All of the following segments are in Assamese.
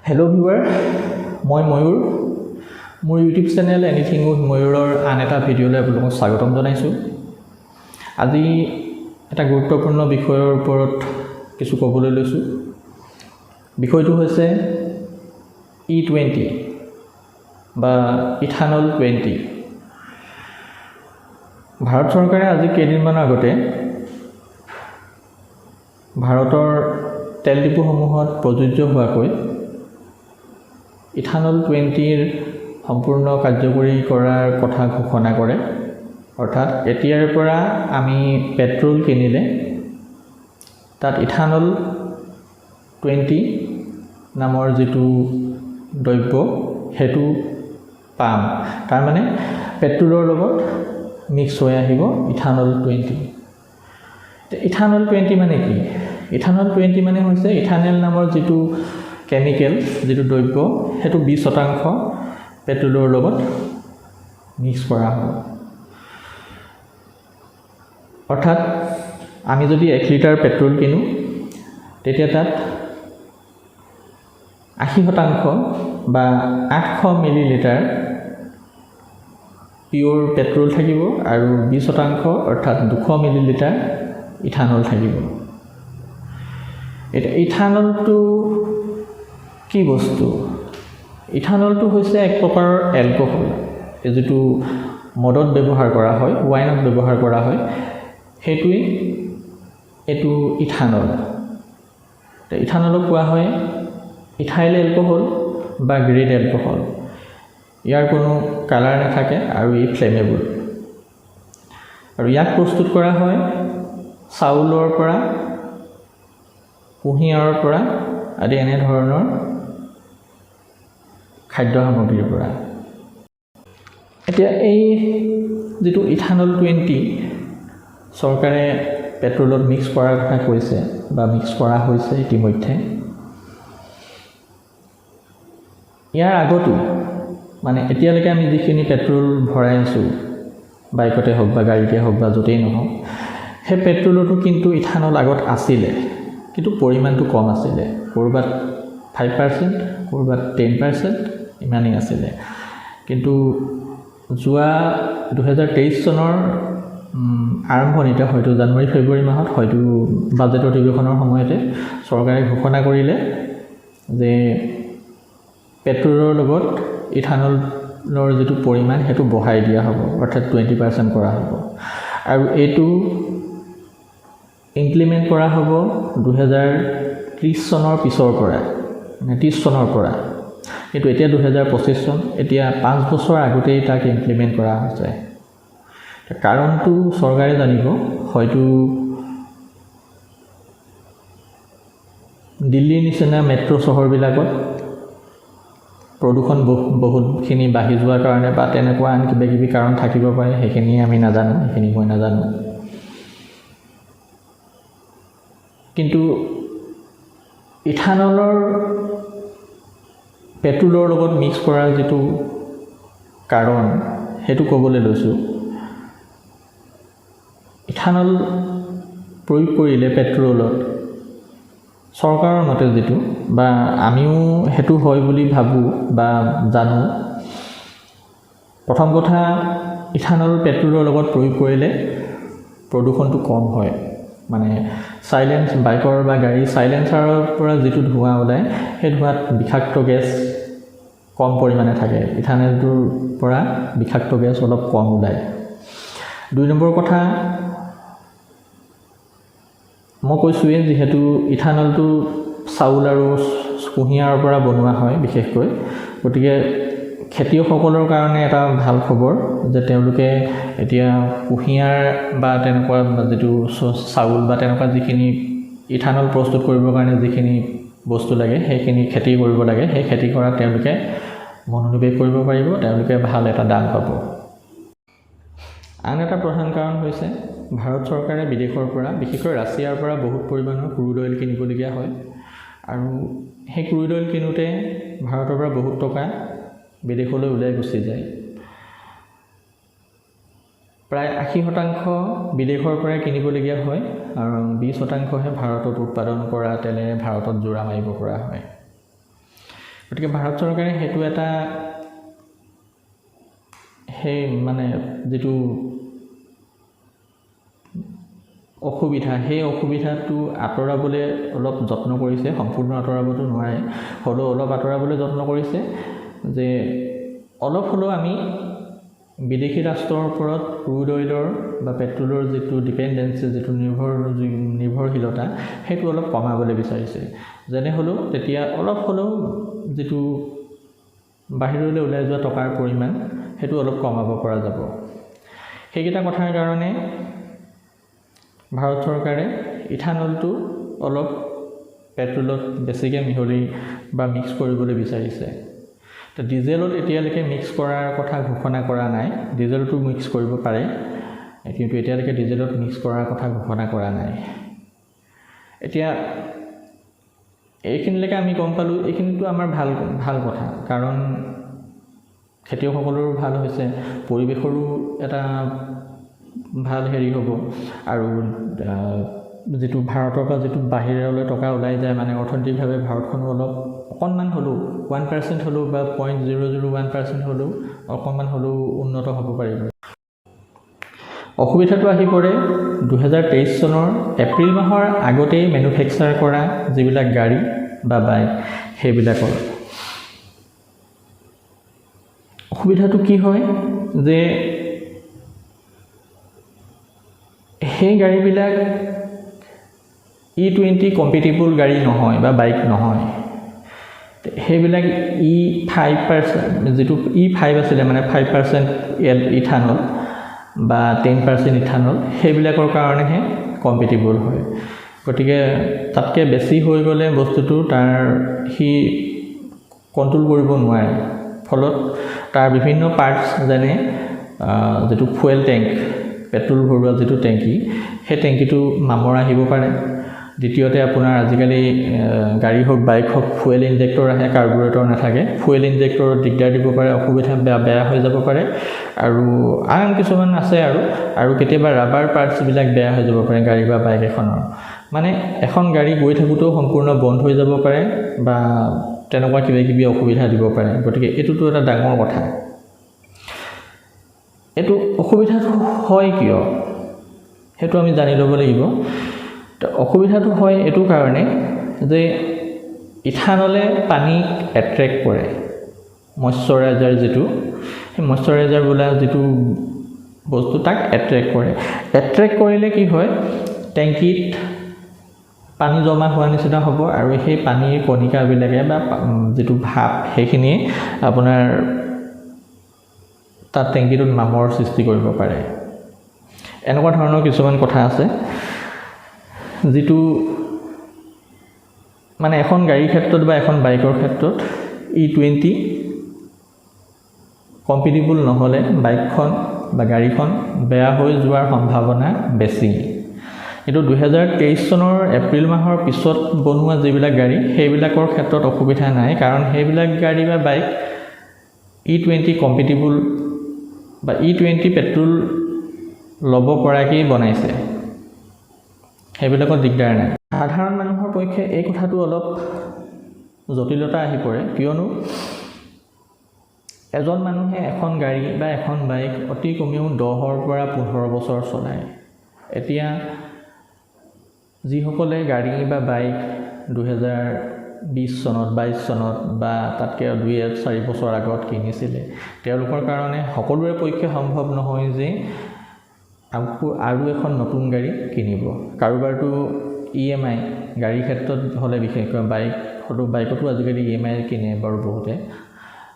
হেল্ল' ভিউৱাৰ, মই ময়ূৰ। মোৰ ইউটিউব চেনেল এনিথিং উইথ ময়ূৰৰ আন এটা ভিডিঅ'লৈ আপোনালোকক স্বাগতম জনাইছোঁ। আজি এটা গুৰুত্বপূৰ্ণ বিষয়ৰ ওপৰত কিছু ক'বলৈ লৈছোঁ। বিষয়টো হৈছে E20 বা ইথানল 20। ভাৰত চৰকাৰে আজি কেইদিনমানৰ আগতে ভাৰতৰ তেল ডিপুসমূহত প্ৰযোজ্য হোৱাকৈ ইথানল 20ৰ সম্পূৰ্ণ কাৰ্যকৰী কৰাৰ কথা ঘোষণা কৰে। অৰ্থাৎ এতিয়াৰ পৰা আমি পেট্ৰল কিনিলে তাত ইথানল 20 নামৰ যিটো দ্ৰব্য সেইটো পাম। তাৰমানে পেট্ৰলৰ লগত মিক্স হৈ আহিব ইথানল 20। ইথানল 20 মানে কি? ইথানল 20 মানে হৈছে ইথানেল নামৰ যিটো কেমিকেল, যিটো দ্ৰব্য, সেইটো 20% পেট্ৰলৰ লগত মিক্স কৰা হ'ব। অৰ্থাৎ আমি যদি 1 লিটাৰ পেট্ৰল কিনো তেতিয়া তাত 80% বা 800 মিলিলিটাৰ পিয়ৰ পেট্ৰল থাকিব আৰু 20% অৰ্থাৎ 200 মিলিলিটাৰ ইথানল থাকিব। এতিয়া ইথানলটো কি বস্তু? ইথানলটো হৈছে এক প্ৰকাৰৰ এলকহল, যিটো মদত ব্যৱহাৰ কৰা হয়, ৱাইনত ব্যৱহাৰ কৰা হয়, সেইটোৱেই এইটো ইথানল। ইথানলক কোৱা হয় ইথাইল এলকহল বা গ্ৰেড এলকহল। ইয়াৰ কোনো কালাৰ নাথাকে আৰু ই ফ্লেমেবল। আৰু ইয়াক প্ৰস্তুত কৰা হয় চাউলৰ পৰা, কুঁহিয়াৰৰ পৰা আদি এনেধৰণৰ খাদ্য সামগ্ৰীৰ পৰা। এতিয়া এই যিটো ইথানল 20 চৰকাৰে পেট্ৰলত মিক্স কৰাৰ কথা কৈছে বা মিক্স কৰা হৈছে ইতিমধ্যে, ইয়াৰ আগতো মানে এতিয়ালৈকে আমি যিখিনি পেট্ৰল ভৰাই আছোঁ, বাইকতে হওক বা গাড়ীতে হওক বা য'তেই নহওক, সেই পেট্ৰলতো কিন্তু ইথানল আগত আছিলে, কিন্তু পৰিমাণটো কম আছিলে। ক'ৰবাত 5%, ক'ৰবাত 10%, ইমানেই আছিলে। কিন্তু যোৱা 2023 চনৰ আৰম্ভণিতে, হয়তো জানুৱাৰী ফেব্ৰুৱাৰী মাহত, হয়তো বাজেট অধিৱেশনৰ সময়তে চৰকাৰে ঘোষণা কৰিলে যে পেট্ৰলৰ লগত ইথানলৰ যিটো পৰিমাণ সেইটো বঢ়াই দিয়া হ'ব, অৰ্থাৎ 20% কৰা হ'ব। আৰু এইটো ইমপ্লিমেণ্ট কৰা হ'ব 2030 চনৰ পিছৰ পৰা, মানে 30 চনৰ পৰা। কিন্তু এতিয়া 2025 চন, এতিয়া 5 বছৰ আগতেই তাক ইমপ্লিমেণ্ট কৰা হৈছে। কাৰণটো চৰকাৰে জানিব। হয়তো দিল্লীৰ নিচিনা মেট্ৰ' চহৰবিলাকত প্ৰদূষণ বহুতখিনি বাঢ়ি যোৱাৰ কাৰণে বা তেনেকুৱা আন কিবা কিবি কাৰণ থাকিব পাৰে, সেইখিনি আমি নাজানো, সেইখিনি মই নাজানো। কিন্তু ইথানলৰ পেট্ৰলৰ লগত মিক্স কৰাৰ যিটো কাৰণ, সেইটো ক'বলৈ লৈছোঁ। ইথানল প্ৰয়োগ কৰিলে পেট্ৰলত চৰকাৰৰ মতে যিটো, বা আমিও সেইটো হয় বুলি ভাবোঁ বা জানো, প্ৰথম কথা ইথানল পেট্ৰলৰ লগত প্ৰয়োগ কৰিলে প্ৰদূষণটো কম হয়। মানে বাইকৰ বা গাড়ীৰ চাইলেঞ্চাৰৰ পৰা যিটো ধোঁৱা ওলায়, সেই ধোঁৱাত বিষাক্ত গেছ কম পৰিমাণে থাকে। ইথানলটোৰ পৰা বিষাক্ত গেছ অলপ কম ওলায়। 2 নম্বৰ কথা, মই কৈছোঁৱেই যিহেতু ইথানলটো চাউল আৰু কুঁহিয়াৰৰ পৰা বনোৱা হয় বিশেষকৈ, গতিকে খেতিয়কসকলৰ কাৰণে এটা ভাল খবৰ যে তেওঁলোকে এতিয়া কুঁহিয়াৰ বা তেনেকুৱা যিটো চাউল বা তেনেকুৱা যিখিনি ইথানল প্ৰস্তুত কৰিবৰ কাৰণে যিখিনি বস্তু লাগে, সেইখিনি খেতি কৰিব লাগে। সেই খেতি কৰাত তেওঁলোকে মনোনিৱেশ কৰিব পাৰিব, তেওঁলোকে ভাল এটা দাম পাব। আন এটা প্ৰধান কাৰণ হৈছে ভাৰত চৰকাৰে বিদেশৰ পৰা, বিশেষকৈ ৰাছিয়াৰ পৰা বহুত পৰিমাণৰ ক্ৰুড অইল কিনিবলগীয়া হয়। আৰু সেই ক্ৰুড অইল কিনোতে ভাৰতৰ পৰা বহুত টকা বিদেশলৈ ওলাই গুচি যায়। প্ৰায় 80% বিদেশৰ পৰাই কিনিবলগীয়া হয় আৰু 20%হে ভাৰতত উৎপাদন কৰা তেলেৰে ভাৰতত জোৰা মাৰিব পৰা হয়। গতিকে ভাৰত চৰকাৰে সেইটো এটা সেই মানে যিটো অসুবিধা সেই অসুবিধাটো আঁতৰাবলৈ অলপ যত্ন কৰিছে, সম্পূৰ্ণ আঁতৰাবতো নোৱাৰে, হ'লেও অলপ আঁতৰাবলৈ যত্ন কৰিছে যে অলপ হ'লেও আমি বিদেশী ৰাষ্ট্ৰৰ ওপৰত ক্ৰুড অইলৰ বা পেট্ৰলৰ যিটো ডিপেণ্ডেঞ্চি, যিটো নিৰ্ভৰশীলতা সেইটো অলপ কমাবলৈ বিচাৰিছে। যেনে হ'লেও তেতিয়া অলপ হ'লেও যিটো বাহিৰলৈ ওলাই যোৱা টকাৰ পৰিমাণ সেইটো অলপ কমাব পৰা যাব। সেইকেইটা কথাৰ কাৰণে ভাৰত চৰকাৰে ইথানলটো অলপ পেট্ৰলত বেছিকৈ মিহলি বা মিক্স কৰিবলৈ বিচাৰিছে। তো ডিজেলত এতিয়ালৈকে মিক্স কৰাৰ কথা ঘোষণা কৰা নাই, ডিজেলটো মিক্স কৰিব পাৰে, কিন্তু এতিয়ালৈকে ডিজেলত মিক্স কৰাৰ কথা ঘোষণা কৰা নাই। এতিয়া এইখিনিলৈকে আমি গম পালোঁ, এইখিনিতো আমাৰ ভাল কথা, কাৰণ খেতিয়কসকলৰো ভাল হৈছে, পৰিৱেশৰো এটা ভাল হেৰি হ'ব, আৰু যিটো ভাৰতৰ পৰা যিটো বাহিৰলৈ টকা ওলাই যায়, মানে অৰ্থনৈতিকভাৱে ভাৰতখনো অলপ অকণমান হ'লেও 1% হ'লেও বা 0.001% হ'লেও অকণমান হ'লেও উন্নত হ'ব পাৰিব। অসুবিধাটো আহি পৰে 2023 চনৰ এপ্ৰিল মাহৰ আগতেই মেনুফেকচাৰ কৰা যিবিলাক গাড়ী বা বাইক সেইবিলাকৰ। অসুবিধাটো কি হয় যে সেই গাড়ীবিলাক E20 কম্পিটিবল গাড়ী নহয় বা বাইক নহয়। সেইবিলাক E5% যিটো E5 আছিলে, মানে 5% ইথানল বা 10% ইথানল, সেইবিলাকৰ কাৰণেহে কম্পিটিবল হয়। গতিকে তাতকৈ বেছি হৈ গ'লে বস্তুটো সি কণ্ট্ৰল কৰিব নোৱাৰে, ফলত তাৰ বিভিন্ন পাৰ্টছ যেনে যিটো ফুৱেল টেংক, পেট্ৰল ভৰোৱা যিটো টেংকি, সেই টেংকিটো মামৰ আহিব পাৰে। দ্বিতীয়তে আপোনাৰ আজিকালি গাড়ী হওক বাইক হওক ফুৱেল ইনজেক্টৰ আহে, কাৰ্বুৰেটৰ নাথাকে, ফুৱেল ইনজেক্টৰত দিগদাৰ দিব পাৰে, অসুবিধা বেয়া হৈ যাব পাৰে, আৰু আন কিছুমান আছে আৰু কেতিয়াবা ৰাবাৰ পাৰ্টছবিলাক বেয়া হৈ যাব পাৰে গাড়ী বা বাইক এখনৰ। মানে এখন গাড়ী গৈ থাকোঁতেও সম্পূৰ্ণ বন্ধ হৈ যাব পাৰে বা তেনেকুৱা কিবাকিবি অসুবিধা দিব পাৰে। গতিকে এইটোতো এটা ডাঙৰ কথা। এইটো অসুবিধাটো হয় কিয় সেইটো আমি জানি ল'ব লাগিব। অসুবিধাটো হয় এইটো কাৰণে যে ইথানলে পানীক এট্ৰেক্ট কৰে, মইশ্চাৰাইজাৰ যিটো, সেই মইশ্চাৰাইজাৰ বোলা যিটো বস্তু তাক এট্ৰেক্ট কৰে। এট্ৰেক্ট কৰিলে কি হয়, টেংকিত পানী জমা হোৱা নিচিনা হ'ব, আৰু সেই পানীৰ কণিকাবিলাকে বা যিটো ভাপ সেইখিনি আপোনাৰ তাত টেংকিটোত মামৰ সৃষ্টি কৰিব পাৰে। এনেকুৱা ধৰণৰ কিছুমান কথা আছে যিটো মানে এখন গাড়ীৰ ক্ষেত্ৰত বা এখন বাইকৰ ক্ষেত্ৰত E20 কম্পিটিবল নহ'লে বাইকখন বা গাড়ীখন বেয়া হৈ যোৱাৰ সম্ভাৱনা বেছি। কিন্তু 2023 চনৰ এপ্ৰিল মাহৰ পিছত বনোৱা যিবিলাক গাড়ী সেইবিলাকৰ ক্ষেত্ৰত অসুবিধা নাই, কাৰণ সেইবিলাক গাড়ী বা বাইক E20 কম্পিটিবল বা E20 পেট্ৰল ল'ব পৰাকেই বনাইছে, সেইবিলাকত দিগদাৰ নাই। সাধাৰণ মানুহৰ পক্ষে এই কথাটো অলপ জটিলতা আহি পৰে, কিয়নো এজন মানুহে এখন গাড়ী বা এখন বাইক অতি কমেও 10ৰ পৰা 15 বছৰ চলায়। এতিয়া যিসকলে গাড়ী বা বাইক 2020 চনত 22 চনত বা তাতকৈ 2-4 বছৰ আগত কিনিছিলে, তেওঁলোকৰ কাৰণে সকলোৰে পক্ষে সম্ভৱ নহয় যে আৰু এখন নতুন গাড়ী কিনিব। কাৰোবাৰতো EMI গাড়ীৰ ক্ষেত্ৰত হ'লে বিশেষকৈ বাইকতো আজিকালি EMI কিনে বাৰু বহুতে,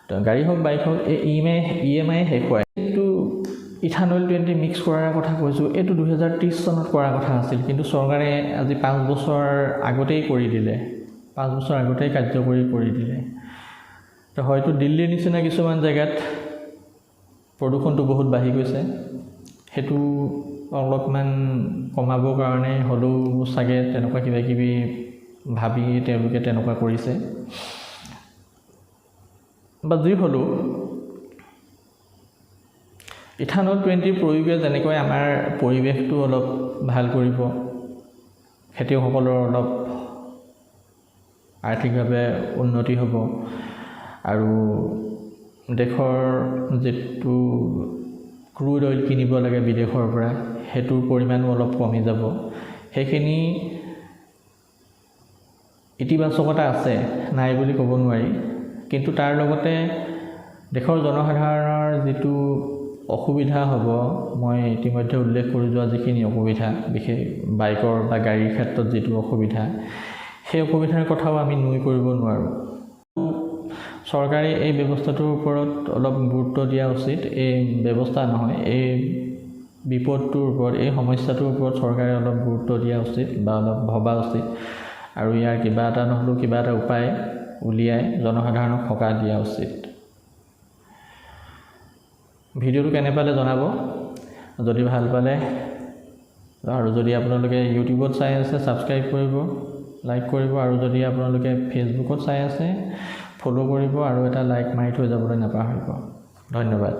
তো গাড়ী হওক বাইক হওক এই EMI শেষ হয়। এইটো ইথানল 20 মিক্স কৰাৰ কথা কৈছোঁ, এইটো 2030 চনত কৰাৰ কথা আছিল, কিন্তু চৰকাৰে আজি 5 বছৰ আগতেই কৰি দিলে, 5 বছৰ আগতেই কাৰ্যকৰী কৰি দিলে। তো হয়তো দিল্লীৰ নিচিনা কিছুমান জেগাত প্ৰদূষণটো বহুত বাঢ়ি গৈছে, সেইটো অলপমান কমাবৰ কাৰণে হ'লেও চাগে তেনেকুৱা কিবাকিবি ভাবি তেওঁলোকে তেনেকুৱা কৰিছে। বা যি হ'লেও ইথানল 20 প্ৰয়োগে যেনেকৈ আমাৰ পৰিৱেশটো অলপ ভাল কৰিব, খেতিয়কসকলৰ অলপ আৰ্থিকভাৱে উন্নতি হ'ব, আৰু দেশৰ যিটো ক্ৰুড অইল কিনিব লাগে বিদেশৰ পৰা সেইটোৰ পৰিমাণো অলপ কমি যাব। সেইখিনি ইতিবাচকতা আছে, নাই বুলি ক'ব নোৱাৰি। কিন্তু তাৰ লগতে দেশৰ জনসাধাৰণৰ যিটো অসুবিধা হ'ব, মই ইতিমধ্যে উল্লেখ কৰি যোৱা যিখিনি অসুবিধা, বিশেষ বাইকৰ বা গাড়ীৰ ক্ষেত্ৰত যিটো অসুবিধা, সেই অসুবিধাৰ কথাও আমি নুই কৰিব নোৱাৰোঁ। চৰকাৰে এই ব্যৱস্থাটোৰ ওপৰত অলপ গুৰুত্ব দিয়া উচিত। এই ব্যৱস্থা নহয়, এই বিপদটোৰ ওপৰত, এই সমস্যাটোৰ ওপৰত চৰকাৰে অলপ গুৰুত্ব দিয়া উচিত বা অলপ ভবা উচিত, আৰু ইয়াৰ কিবা এটা নহ'লেও কিবা এটা উপায় উলিয়াই জনসাধাৰণক সকাহ দিয়া উচিত। ভিডিঅ'টো কেনে পালে জনাব, যদি ভাল পালে, আৰু যদি আপোনালোকে ইউটিউবত চাই আছে ছাবস্ক্ৰাইব কৰিব, লাইক কৰিব, আৰু যদি আপোনালোকে ফেচবুকত চাই আছে ফ'ল' কৰিব, আৰু এটা লাইক মাৰি থৈ যাবলৈ নাপাহৰিব। ধন্যবাদ।